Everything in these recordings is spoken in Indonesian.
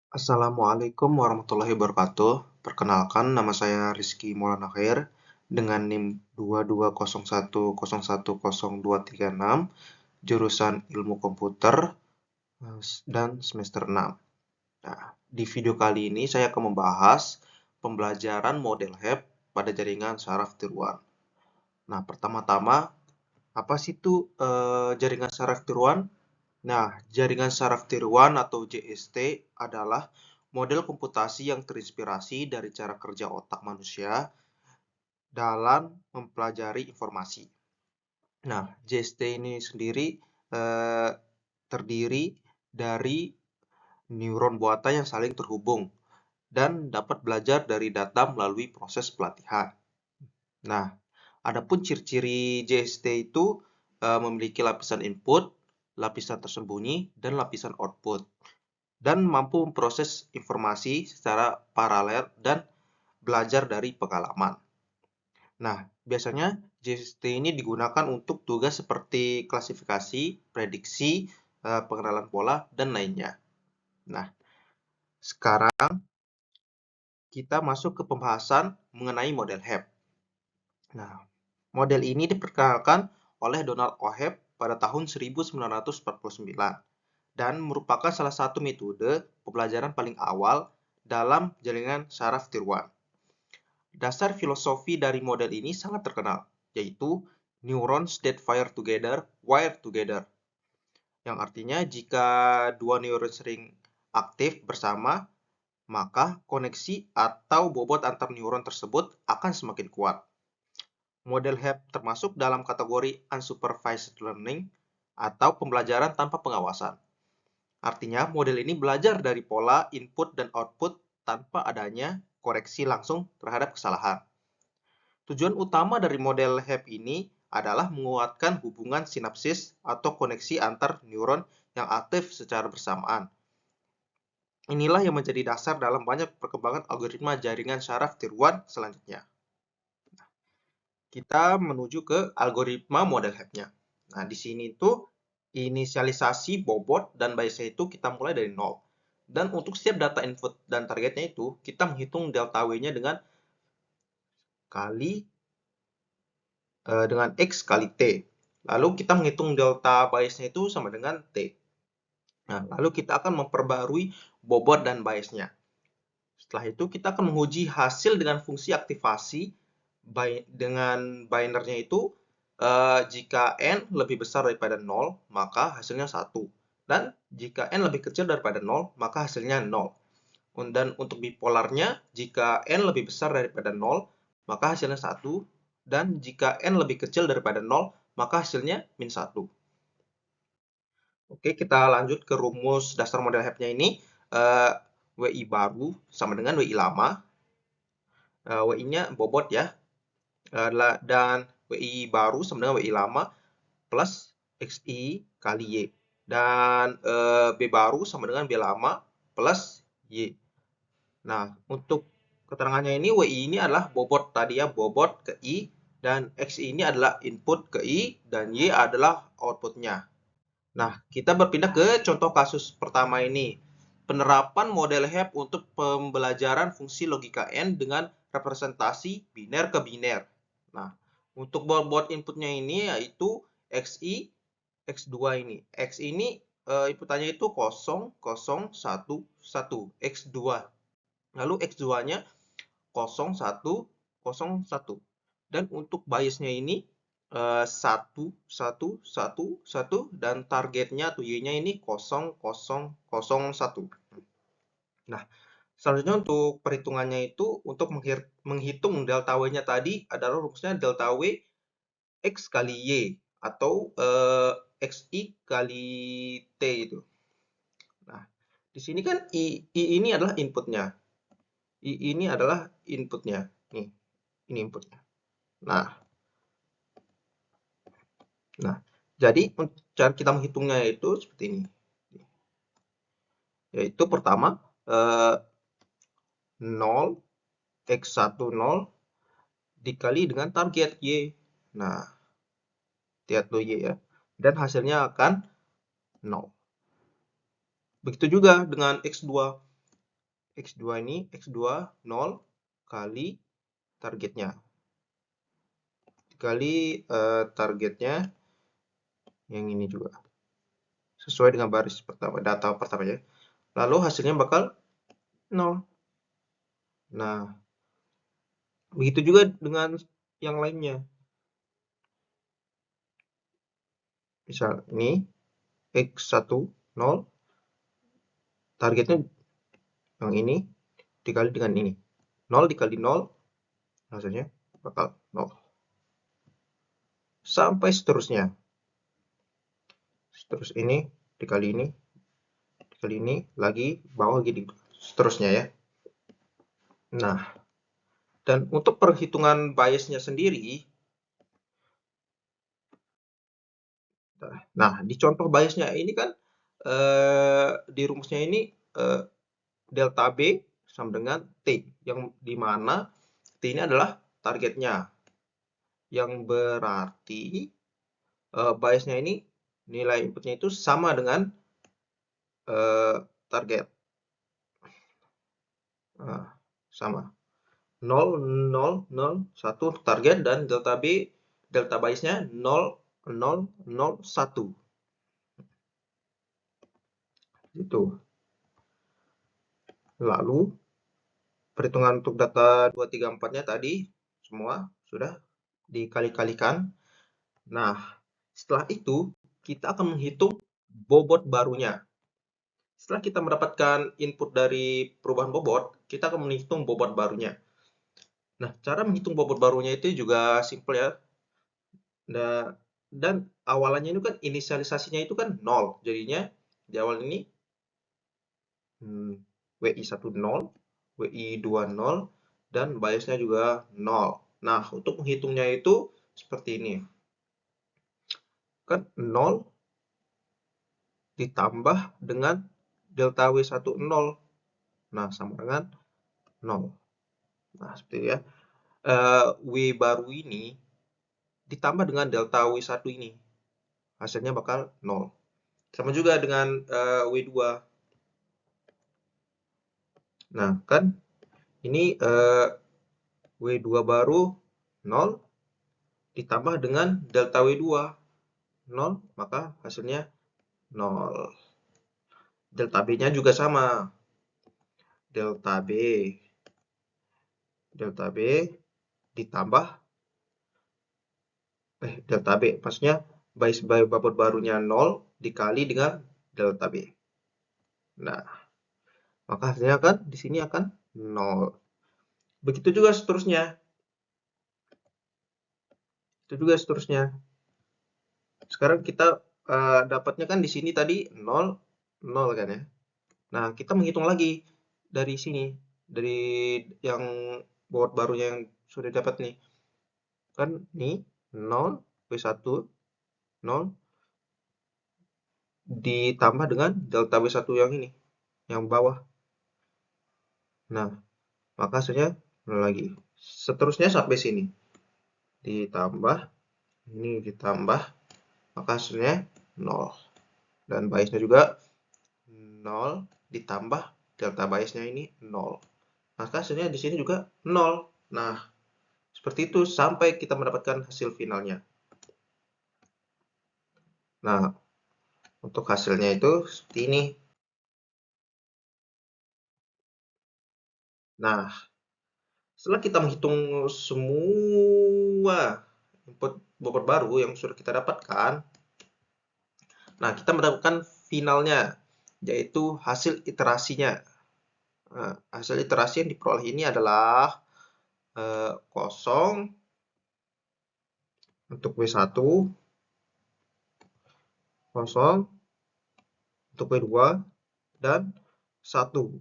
Assalamualaikum warahmatullahi wabarakatuh. Perkenalkan, nama saya Rizky Maulana Khair dengan NIM 22010102336, jurusan Ilmu Komputer dan semester 6. Nah, di video kali ini saya akan membahas pembelajaran model HEP pada jaringan saraf tiruan. Nah, pertama-tama, apa sih itu jaringan saraf tiruan? Nah, jaringan saraf tiruan atau JST adalah model komputasi yang terinspirasi dari cara kerja otak manusia dalam mempelajari informasi. Nah, JST ini sendiri eh, terdiri dari neuron buatan yang saling terhubung dan dapat belajar dari data melalui proses pelatihan. Nah, adapun ciri-ciri JST itu memiliki lapisan input, lapisan tersembunyi, dan lapisan output, dan mampu memproses informasi secara paralel dan belajar dari pengalaman. Nah, biasanya JST ini digunakan untuk tugas seperti klasifikasi, prediksi, pengenalan pola, dan lainnya. Nah, sekarang kita masuk ke pembahasan mengenai model HEP. Nah, model ini diperkenalkan oleh Donald O. Hebb pada tahun 1949 dan merupakan salah satu metode pembelajaran paling awal dalam jaringan saraf tiruan. Dasar filosofi dari model ini sangat terkenal, yaitu neurons that fire together, wire together. Yang artinya jika dua neuron sering aktif bersama, maka koneksi atau bobot antar neuron tersebut akan semakin kuat. Model HEP termasuk dalam kategori unsupervised learning atau pembelajaran tanpa pengawasan. Artinya, model ini belajar dari pola input dan output tanpa adanya koreksi langsung terhadap kesalahan. Tujuan utama dari model HEP ini adalah menguatkan hubungan sinapsis atau koneksi antar neuron yang aktif secara bersamaan. Inilah yang menjadi dasar dalam banyak perkembangan algoritma jaringan saraf tiruan selanjutnya. Kita menuju ke algoritma model HEP-nya. Nah, di sini tuh inisialisasi bobot dan biasnya itu kita mulai dari 0. Dan untuk setiap data input dan targetnya itu, kita menghitung delta W-nya dengan X kali T. Lalu kita menghitung delta biasnya itu sama dengan T. Nah, lalu kita akan memperbarui bobot dan biasnya. Setelah itu kita akan menguji hasil dengan fungsi aktivasi dengan binernya itu jika n lebih besar daripada 0, maka hasilnya 1. Dan jika n lebih kecil daripada 0, maka hasilnya 0. Dan untuk bipolarnya, jika n lebih besar daripada 0, maka hasilnya 1. Dan jika n lebih kecil daripada 0, maka hasilnya min 1. Oke, kita lanjut ke rumus dasar model HEP-nya ini. WI baru sama dengan WI lama. WI-nya bobot ya. Dan WI baru sama dengan WI lama plus XI kali Y. Dan B baru sama dengan B lama plus Y. Nah, untuk keterangannya ini, WI ini adalah bobot tadi ya, bobot ke I. Dan XI ini adalah input ke I. Dan Y adalah outputnya. Nah, kita berpindah ke contoh kasus pertama ini. Penerapan model HEP untuk pembelajaran fungsi logika N dengan representasi biner ke biner. Nah, untuk bobot inputnya ini yaitu XI, X2 ini. X ini inputannya itu 0, 0, 1, 1. X2. Lalu X2-nya 0, 1, 0, 1. Dan untuk biasnya ini 1, 1, 1, 1. Dan targetnya atau Y-nya ini 0, 0, 0, 1. Nah, selanjutnya untuk perhitungannya itu untuk menghitung delta W-nya tadi adalah rumusnya delta W X kali Y atau XI kali T itu. Nah, di sini kan I ini adalah inputnya. I ini adalah inputnya. Nih, ini inputnya. Nah, jadi cara kita menghitungnya itu seperti ini. Yaitu pertama, 0, X1 0 dikali dengan target Y. Nah, lihat tuh Y ya. Dan hasilnya akan 0. Begitu juga dengan X2. X2 ini, X2 0 kali targetnya. Dikali targetnya yang ini juga. Sesuai dengan baris pertama, data pertamanya. Lalu hasilnya bakal 0. Nah, begitu juga dengan yang lainnya. Misal ini X1 0, targetnya yang ini dikali dengan ini. 0 dikali 0, hasilnya bakal 0. Sampai seterusnya. Terus ini dikali ini, lagi, bawah gini. Seterusnya ya. Nah, dan untuk perhitungan biasnya sendiri, nah di contoh biasnya ini kan di rumusnya ini delta B sama dengan T, yang dimana T ini adalah targetnya, yang berarti biasnya ini nilai inputnya itu sama dengan target. Nah, sama 0 0 0 1 target, dan delta biasnya 0 0 0 1 itu. Lalu perhitungan untuk data 2 3 4-nya tadi semua sudah dikali-kalikan. Nah, setelah itu kita akan menghitung bobot barunya. Setelah kita mendapatkan input dari perubahan bobot, kita akan menghitung bobot barunya. Nah, cara menghitung bobot barunya itu juga simple ya. Nah, dan awalannya itu kan inisialisasinya itu kan 0. Jadinya di awal ini WI1 0, WI2 0, dan biasnya juga 0. Nah, untuk menghitungnya itu seperti ini. Kan 0 ditambah dengan delta W1 0. Nah, sama dengan 0. Nah, seperti ya. W baru ini ditambah dengan delta W1 ini. Hasilnya bakal 0. Sama juga dengan W2. Nah, kan ini W2 baru 0 ditambah dengan delta W2 0, maka hasilnya 0. Delta B-nya juga sama. Delta B ditambah delta B, maksudnya bobot barunya 0 dikali dengan delta B. Nah, maka hasilnya kan di sini akan 0. Begitu juga seterusnya. Sekarang kita dapatnya kan di sini tadi 0 0 kan ya. Nah, kita menghitung lagi dari sini, dari yang bobot barunya yang sudah dapat nih. Kan nih 0 W1 0 ditambah dengan delta W1 yang ini, yang bawah. Nah, maka hasilnya 0 lagi. Seterusnya sampai sini. Ditambah, ini ditambah, maka hasilnya 0. Dan biasnya juga 0 ditambah delta biasnya ini 0. Maka hasilnya di sini juga 0. Nah, seperti itu sampai kita mendapatkan hasil finalnya. Nah, untuk hasilnya itu seperti ini. Nah, setelah kita menghitung semua input bobot baru yang sudah kita dapatkan, nah kita mendapatkan finalnya, yaitu hasil iterasinya. Nah, hasil iterasi yang diperoleh ini adalah 0 untuk W1, 0 untuk W2, dan 1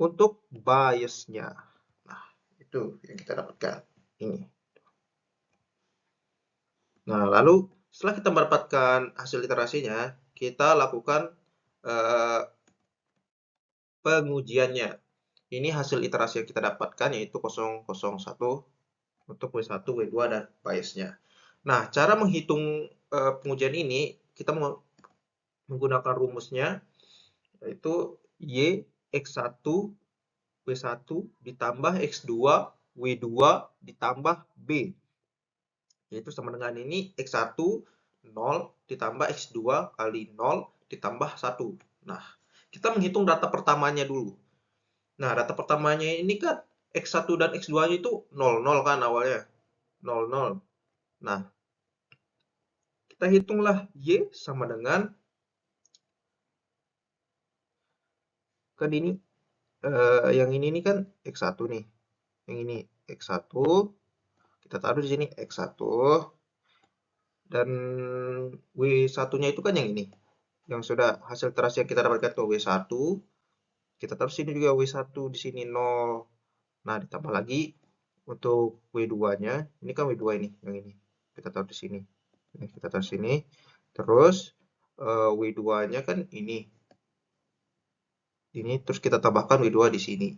untuk biasnya. Nah, itu yang kita dapatkan ini. Nah, lalu setelah kita mendapatkan hasil iterasinya, kita lakukan pengujiannya. Ini hasil iterasi yang kita dapatkan, yaitu 001 untuk W1, W2, dan biasnya. Nah, cara menghitung pengujian ini, kita menggunakan rumusnya, yaitu Y X1 W1 ditambah X2, W2 ditambah B. Yaitu sama dengan ini X1, 0 ditambah X2 kali 0 ditambah 1. Nah, kita menghitung data pertamanya dulu. Nah, data pertamanya ini kan X1 dan X2-nya itu 0, 0 kan awalnya. 0, 0. Nah, kita hitunglah Y sama dengan, kan ini yang ini kan X1 nih. Yang ini X1, kita taruh di sini X1, dan W1-nya itu kan yang ini. Yang sudah hasil terasi yang kita dapatkan tuh W1, kita taruh sini juga W1 di sini 0. Nah, ditambah lagi untuk W2-nya, ini kan W2 ini, yang ini. Kita taruh di sini. Ini kita taruh sini. Terus W2-nya kan ini. Ini terus kita tambahkan W2 di sini.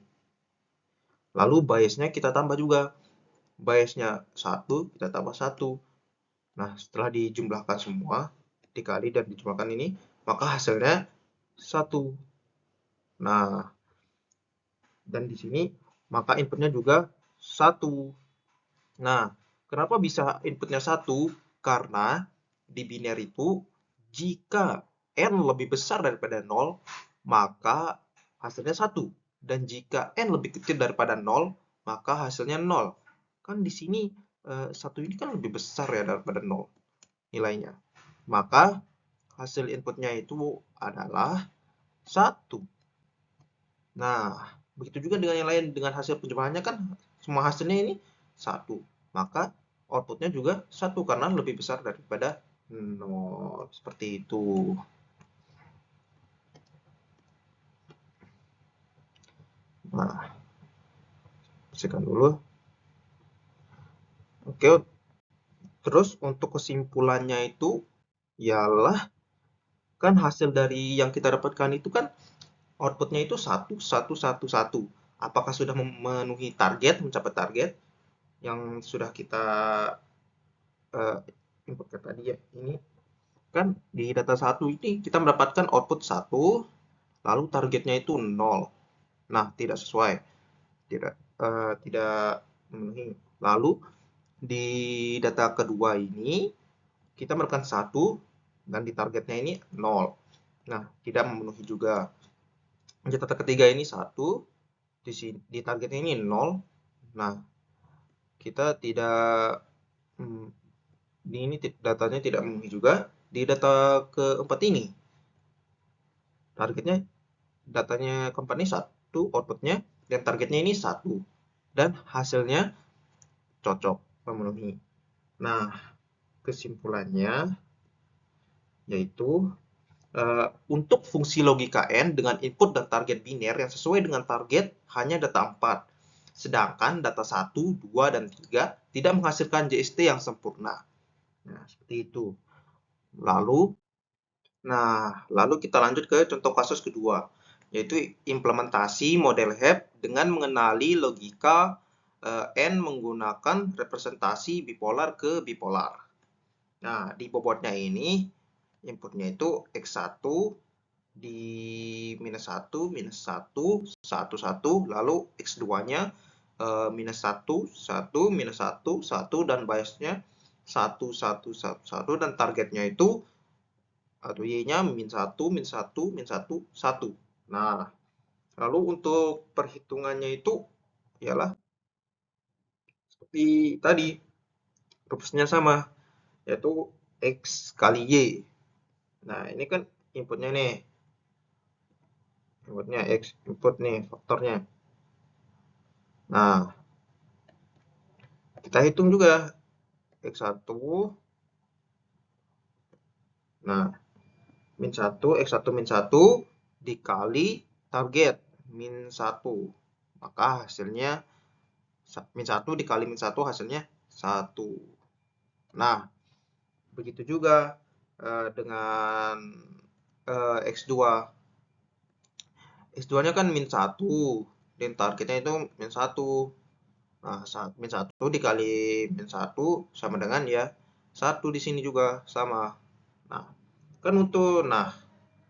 Lalu biasnya kita tambah juga. Biasnya 1, kita tambah 1. Nah, setelah dijumlahkan semua, dikali dan dijumlahkan ini, maka hasilnya 1. Nah, dan di sini maka inputnya juga 1. Nah, kenapa bisa inputnya 1? Karena di biner itu jika n lebih besar daripada 0, maka hasilnya 1. Dan jika n lebih kecil daripada 0, maka hasilnya 0. Kan di sini 1 ini kan lebih besar ya daripada 0 nilainya. Maka hasil inputnya itu adalah 1. Nah, begitu juga dengan yang lain, dengan hasil penjumlahannya kan semua hasilnya ini 1. Maka outputnya juga 1 karena lebih besar daripada 0. Seperti itu. Nah, bersihkan dulu. Oke, terus untuk kesimpulannya itu ialah kan hasil dari yang kita dapatkan itu kan outputnya itu 1, 1, 1, 1. Apakah sudah memenuhi target, mencapai target yang sudah kita inputkan tadi ya? Ini kan di data 1 ini kita mendapatkan output 1, lalu targetnya itu 0. Nah, tidak sesuai. Tidak memenuhi. Lalu di data kedua ini kita mendapatkan 1 dan di targetnya ini 0. Nah, tidak memenuhi juga. Di data ketiga ini 1, di targetnya ini 0. Nah, kita tidak ini datanya tidak memenuhi juga. Di data keempat ini targetnya, datanya keempat ini 1 outputnya, dan targetnya ini 1, dan hasilnya cocok, memenuhi. Nah, kesimpulannya yaitu untuk fungsi logika n dengan input dan target biner yang sesuai dengan target hanya data 4. Sedangkan data 1, 2, dan 3 tidak menghasilkan JST yang sempurna. Nah, seperti itu. Lalu kita lanjut ke contoh kasus kedua, yaitu implementasi model HEP dengan mengenali logika N menggunakan representasi bipolar ke bipolar. Nah, di bobotnya ini, inputnya itu X1 di minus 1, minus 1, 1, 1, lalu X2-nya minus 1, 1, minus 1, 1, dan biasnya 1, 1, 1, 1, dan targetnya itu atau Y-nya min 1, min 1, min 1, 1. Nah, lalu untuk perhitungannya itu ialah seperti tadi, rumusnya sama, yaitu X kali Y. Nah, ini kan inputnya nih. Inputnya X, input nih, faktornya. Nah, kita hitung juga X1. Nah, min 1, X1 min 1 dikali target min 1. Maka hasilnya min 1 dikali min 1 hasilnya 1. Nah, begitu juga dengan X2. X2-nya kan min 1, dan targetnya itu min 1. Nah, min 1 dikali min 1 sama dengan ya 1 di sini juga sama. Nah, kan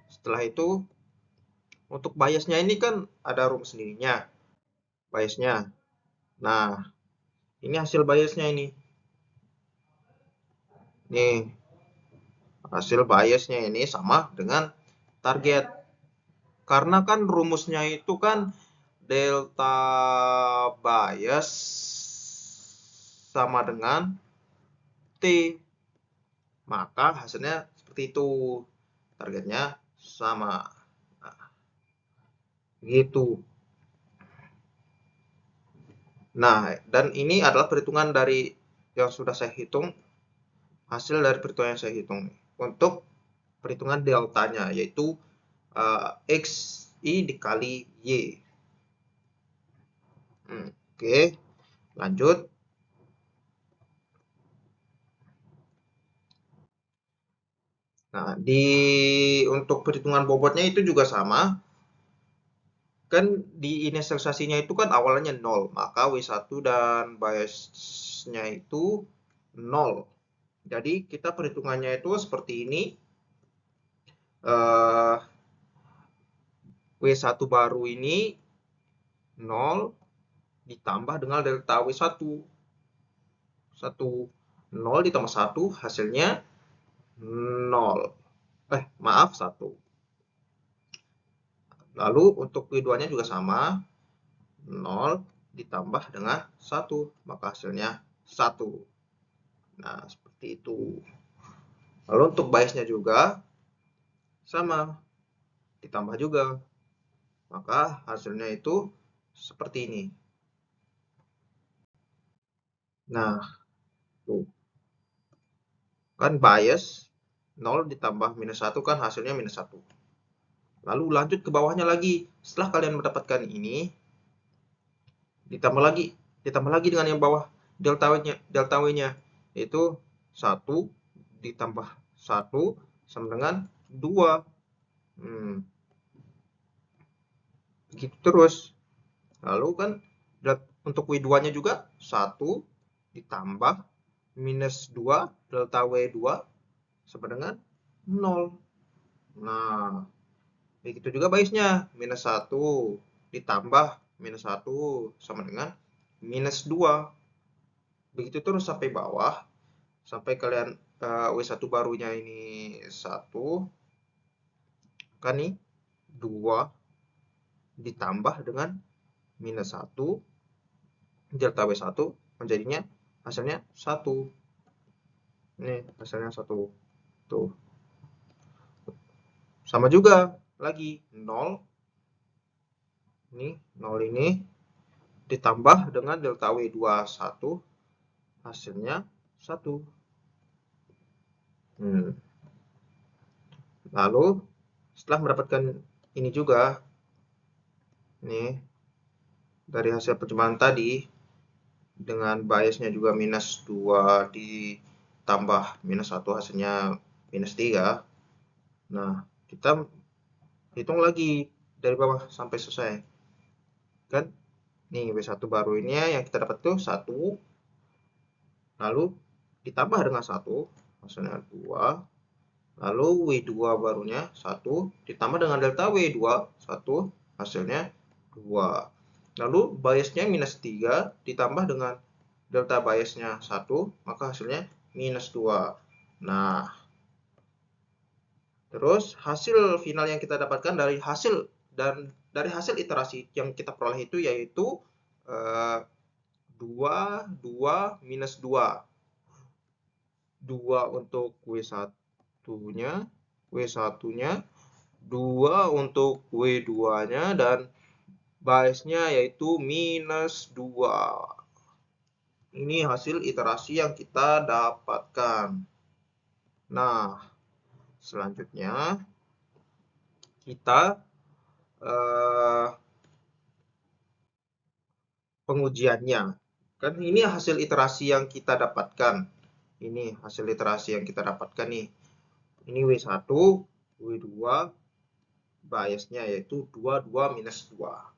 setelah itu untuk biasnya ini kan ada rumus sendirinya. biasnya. Nah, ini hasil biasnya ini. Nih, hasil biasnya ini sama dengan target. Karena kan rumusnya itu kan delta bias sama dengan T. Maka hasilnya seperti itu. Targetnya sama. Nah, gitu. Nah, dan ini adalah perhitungan dari yang sudah saya hitung, hasil dari perhitungan yang saya hitung. Untuk perhitungan deltanya, yaitu XI dikali Y. Oke, lanjut. Nah, untuk perhitungan bobotnya itu juga sama. Kan di inisialisasinya itu kan awalnya 0, maka W1 dan biasnya itu 0. Jadi kita perhitungannya itu seperti ini. W1 baru ini 0 ditambah dengan delta W1. 0 ditambah 1 hasilnya 0. Maaf, 1. Lalu untuk W2-nya juga sama. 0 ditambah dengan 1, maka hasilnya 1. Nah, seperti itu. Lalu untuk biasnya juga sama. Ditambah juga. Maka hasilnya itu seperti ini. Nah, tuh. Kan bias 0 ditambah minus 1 kan hasilnya minus 1. Lalu lanjut ke bawahnya lagi. Setelah kalian mendapatkan ini, ditambah lagi dengan yang bawah delta W-nya, yaitu 1 ditambah 1 sama dengan 2. Begitu terus. Lalu kan untuk W2-nya juga 1 ditambah minus 2 delta W2 sama dengan 0. Nah, begitu juga biasnya. Minus 1 ditambah minus 1 sama dengan minus 2. Begitu terus sampai bawah. Sampai kalian W1 barunya ini 1. Kan nih 2 ditambah dengan minus 1. Delta W1 menjadinya hasilnya 1. Ini hasilnya 1. Tuh. Sama juga lagi 0. Ini 0 ini ditambah dengan delta W21 hasilnya 1. Lalu setelah mendapatkan ini juga, nih dari hasil percobaan tadi dengan biasnya juga minus 2 ditambah minus 1 hasilnya minus 3. Nah, kita hitung lagi dari bawah sampai selesai. Kan nih W1 baru ini yang kita dapat tuh 1. Lalu ditambah dengan 1 hasilnya 2. Lalu W2 barunya 1 ditambah dengan delta W2 1 hasilnya 2. Lalu biasnya minus 3 ditambah dengan delta biasnya 1, maka hasilnya minus 2. Nah, terus hasil final yang kita dapatkan dari hasil iterasi yang kita peroleh itu yaitu 2, 2, minus 2. 2 untuk W1-nya, W1-nya, 2 untuk W2-nya, dan biasnya yaitu minus 2. Ini hasil iterasi yang kita dapatkan. Nah, selanjutnya kita pengujiannya. Kan ini hasil iterasi yang kita dapatkan. Ini hasil iterasi yang kita dapatkan nih. Ini W1, W2, biasnya yaitu 2, 2, minus 2.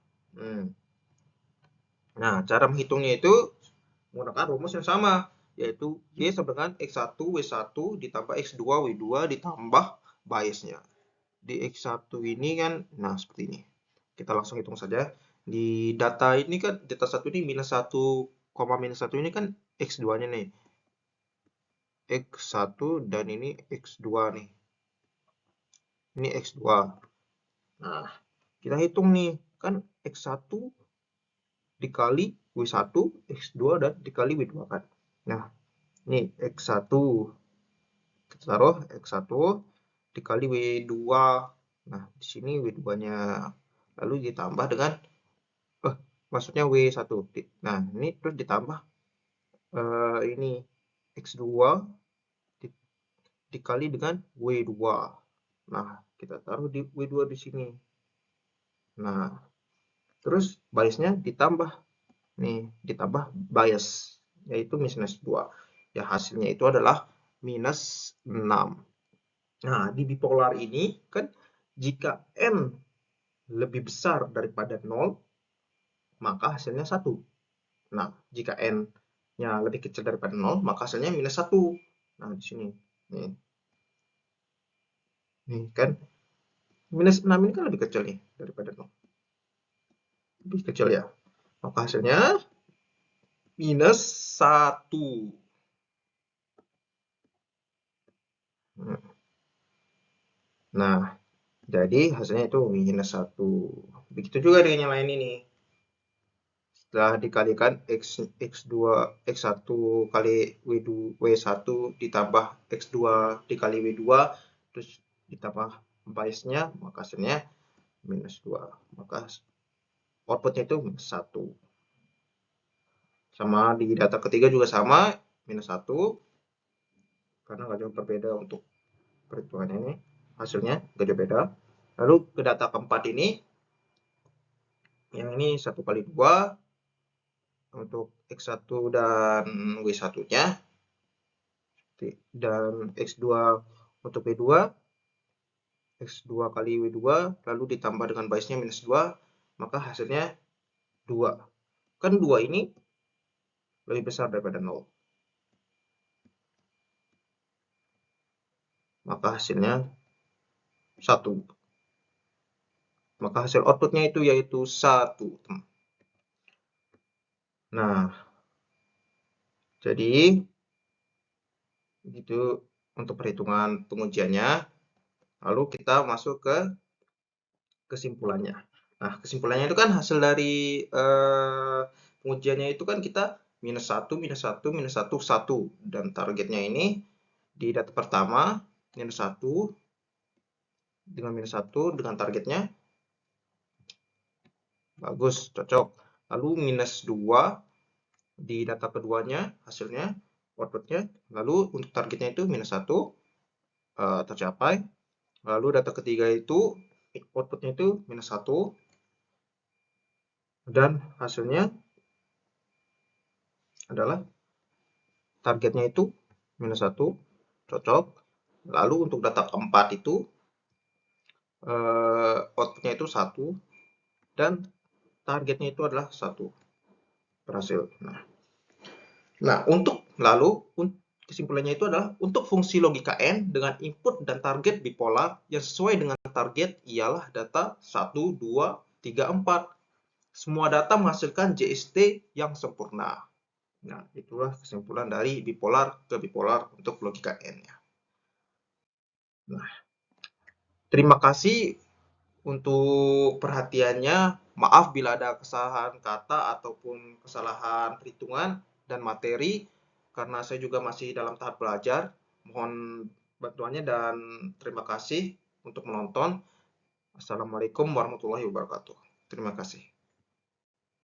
Nah, cara menghitungnya itu menggunakan rumus yang sama, yaitu Y sama dengan X1, W1 ditambah X2, W2 ditambah biasnya. Di X1 ini kan, nah seperti ini. Kita langsung hitung saja. Di data ini kan, data 1 ini minus 1, minus 1 ini kan X2-nya nih. X1 dan ini X2 nih. Ini X2. Nah, kita hitung nih. Kan X1 dikali W1, X2 dan dikali W2 kan. Nah, ini X1. Kita taruh X1 dikali W2. Nah, di sini W2-nya. Lalu ditambah dengan, maksudnya W1. Nah, ini terus ditambah ini X2 dikali dengan W2. Nah, kita taruh di W2 di sini. Nah, terus biasnya ditambah. Nih, ditambah bias, yaitu minus 2. Ya, hasilnya itu adalah minus 6. Nah, di bipolar ini, kan jika N lebih besar daripada 0, maka hasilnya 1. Nah, jika N-nya lebih kecil daripada 0, maka hasilnya minus 1. Nah, di sini. Nih kan, minus 6 ini kan lebih kecil nih daripada 0. Lebih kecil ya. Maka hasilnya minus 1. Nah, jadi hasilnya itu minus 1. Begitu juga dengan yang lain ini. Setelah dikalikan X2, X1 kali W1 ditambah X2 dikali W2, terus ditambah biasnya, maka hasilnya minus 2. Maka outputnya itu minus 1. Sama di data ketiga juga sama, minus 1. Karena nggak jauh berbeda untuk perhitungannya ini. Hasilnya nggak jauh beda. Lalu ke data keempat ini, yang ini 1 kali 2 untuk X1 dan W1-nya, dan X2 untuk W2, X2 kali W2, lalu ditambah dengan biasnya minus 2, maka hasilnya 2. Kan 2 ini lebih besar daripada 0. Maka hasilnya 1. Maka hasil outputnya itu yaitu 1. Nah, jadi itu untuk perhitungan pengujiannya. Lalu kita masuk ke kesimpulannya. Nah, kesimpulannya itu kan hasil dari pengujiannya itu kan kita minus 1, minus 1, minus 1, 1. Dan targetnya ini di data pertama, minus 1 dengan minus 1 dengan targetnya bagus, cocok. Lalu minus 2 di data keduanya, hasilnya, outputnya. Lalu untuk targetnya itu minus 1 tercapai. Lalu data ketiga itu outputnya itu minus 1 dan hasilnya adalah targetnya itu minus 1, cocok. Lalu untuk data keempat itu outputnya itu 1 dan targetnya itu adalah 1, berhasil. Nah, untuk lalu kesimpulannya itu adalah untuk fungsi logika N dengan input dan target bipolar yang sesuai dengan target ialah data 1, 2, 3, 4. Semua data menghasilkan JST yang sempurna. Nah, itulah kesimpulan dari bipolar ke bipolar untuk logika N-nya. Nah, terima kasih untuk perhatiannya. Maaf bila ada kesalahan kata ataupun kesalahan perhitungan dan materi, karena saya juga masih dalam tahap belajar. Mohon bantuannya dan terima kasih untuk menonton. Assalamualaikum warahmatullahi wabarakatuh. Terima kasih.